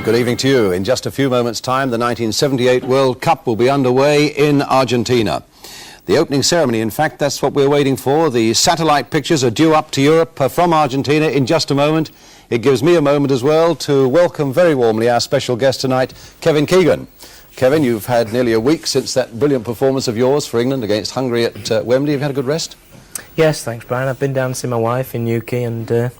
And good evening to you. In just a few moments' time, the 1978 World Cup will be underway in Argentina. The opening ceremony, in fact, that's what we're waiting for. The satellite pictures are due up to Europe from Argentina in just a moment. It gives me a moment as well to welcome very warmly our special guest tonight, Kevin Keegan. Kevin, you've had nearly a week since that brilliant performance of yours for England against Hungary at Wembley. You've had a good rest? Yes, thanks, Brian. I've been down to see my wife in Newquay, and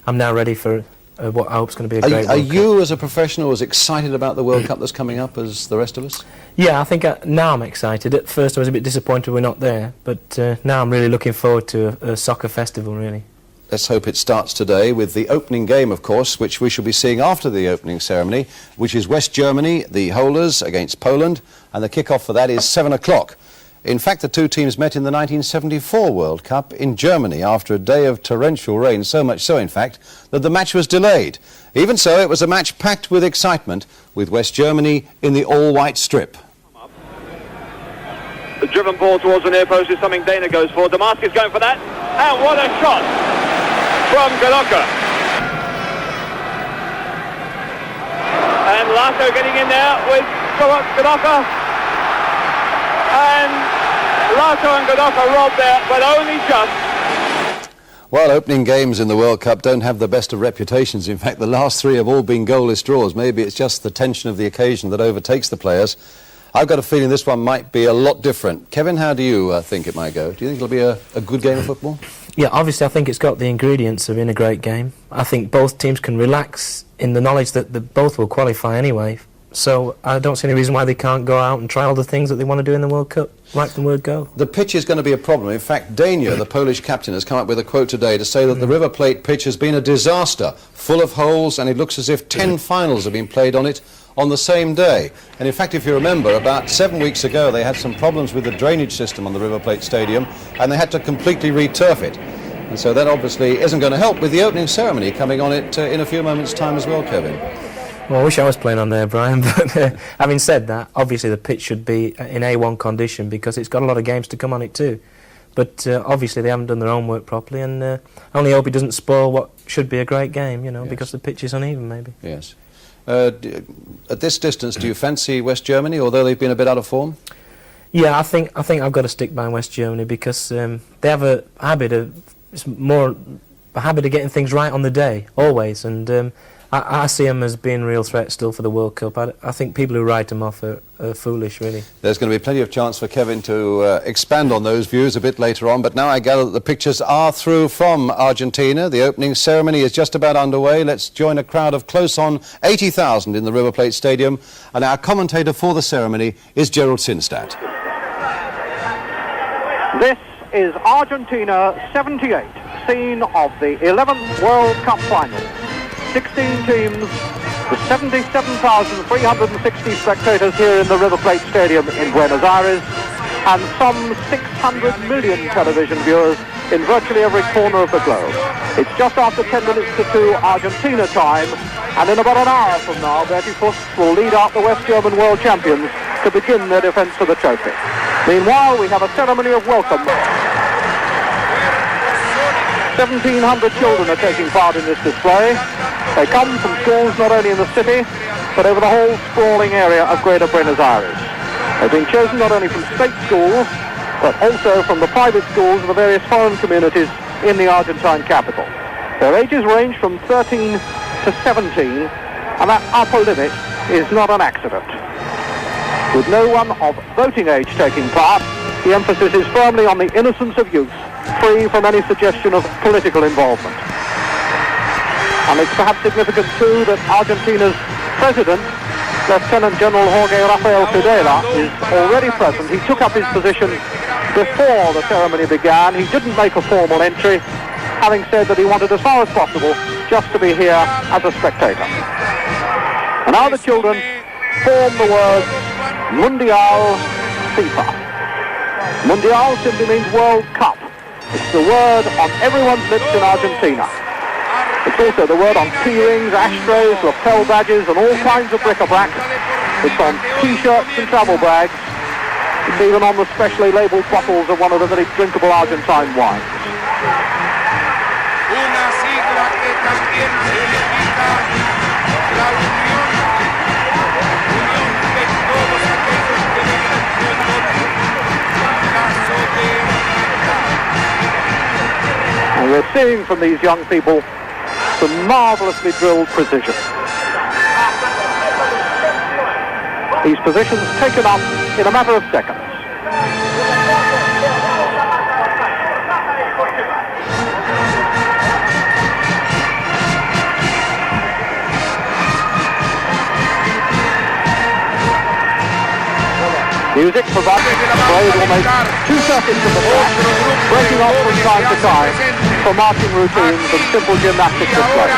I'm now ready for what I hope is going to be a great World Cup. Are you, as a professional, as excited about the World Cup that's coming up as the rest of us? Yeah, I think now I'm excited. At first I was a bit disappointed we're not there, but now I'm really looking forward to a soccer festival, really. Let's hope it starts today with the opening game, of course, which we shall be seeing after the opening ceremony, which is West Germany, the holders, against Poland, and the kick-off for that is 7 o'clock. In fact, the two teams met in the 1974 World Cup in Germany after a day of torrential rain, so much so, in fact, that the match was delayed. Even so, it was a match packed with excitement, with West Germany in the all-white strip. The driven ball towards the near post is something Dana goes for. Damascus going for that, and what a shot from Galoka. And Lasso getting in there with Galoka. And Lasso and Galoka robbed there, but only just. Well, opening games in the World Cup don't have the best of reputations. In fact, the last three have all been goalless draws. Maybe it's just the tension of the occasion that overtakes the players. I've got a feeling this one might be a lot different. Kevin, how do you think it might go? Do you think it'll be a good game of football? Yeah, obviously I think it's got the ingredients of being a great game. I think both teams can relax in the knowledge that both will qualify anyway. So I don't see any reason why they can't go out and try all the things that they want to do in the World Cup, like the word go. The pitch is going to be a problem. In fact, Dania, the Polish captain, has come up with a quote today to say that the River Plate pitch has been a disaster, full of holes, and it looks as if 10 finals have been played on it on the same day. And in fact, if you remember, about 7 weeks ago, they had some problems with the drainage system on the River Plate Stadium, and they had to completely returf it. And so that obviously isn't going to help with the opening ceremony coming on it in a few moments' time as well, Kevin. Well, I wish I was playing on there, Brian, but having said that, obviously the pitch should be in A1 condition because it's got a lot of games to come on it too. But obviously they haven't done their own work properly, and I only hope it doesn't spoil what should be a great game, you know, yes, because the pitch is uneven, maybe. Yes. At this distance, do you fancy West Germany, although they've been a bit out of form? Yeah, I think I've got to stick by West Germany because they have a habit of getting things right on the day, always, and I see them as being a real threat still for the World Cup. I think people who write them off are foolish, really. There's going to be plenty of chance for Kevin to expand on those views a bit later on, but now I gather that the pictures are through from Argentina. The opening ceremony is just about underway. Let's join a crowd of close on 80,000 in the River Plate Stadium, and our commentator for the ceremony is Gerald Sinstadt. This is Argentina 78, scene of the 11th World Cup final. 16 teams, the 77,360 spectators here in the River Plate Stadium in Buenos Aires, and some 600 million television viewers in virtually every corner of the globe. It's just after 10 minutes to 2 Argentina time, and in about an hour from now, Bertie Fuss will lead out the West German world champions to begin their defence of the trophy. Meanwhile, we have a ceremony of welcome. 1,700 children are taking part in this display. They come from schools not only in the city, but over the whole sprawling area of Greater Buenos Aires. They've been chosen not only from state schools, but also from the private schools of the various foreign communities in the Argentine capital. Their ages range from 13 to 17, and that upper limit is not an accident. With no one of voting age taking part, the emphasis is firmly on the innocence of youth, free from any suggestion of political involvement. And it's perhaps significant too that Argentina's president, Lieutenant General Jorge Rafael Fidela, is already present. He took up his position before the ceremony began. He didn't make a formal entry, having said that he wanted as far as possible just to be here as a spectator. And now the children form the words Mundial FIFA. Mundial simply means World Cup. It's the word on everyone's lips in Argentina. It's also the word on key rings, ashtrays, lapel badges and all kinds of bric-a-brac. It's on T-shirts and travel bags. It's even on the specially labelled bottles of one of the very drinkable Argentine wines. Una sigla que también significa la unión we're seeing from these young people some marvellously drilled precision. These positions taken up in a matter of seconds. Music provided played almost 2 circuits of the track, breaking off from time to time for marching routines and simple gymnastic display.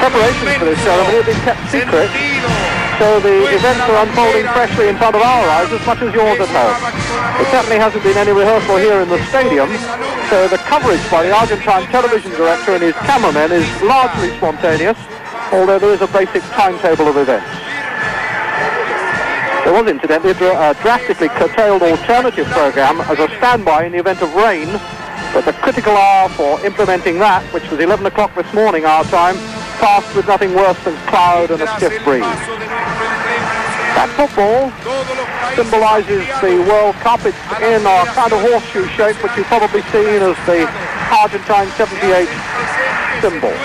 Preparations for this ceremony have been kept secret, so the events are unfolding freshly in front of our eyes as much as yours at home. There certainly hasn't been any rehearsal here in the stadium, so the coverage by the Argentine television director and his cameramen is largely spontaneous, although there is a basic timetable of events. There was incidentally a drastically curtailed alternative program as a standby in the event of rain, but the critical hour for implementing that, which was 11 o'clock this morning our time, passed with nothing worse than cloud and a stiff breeze. That football symbolises the World Cup. It's in a kind of horseshoe shape, which you've probably seen as the Argentine 78 symbol.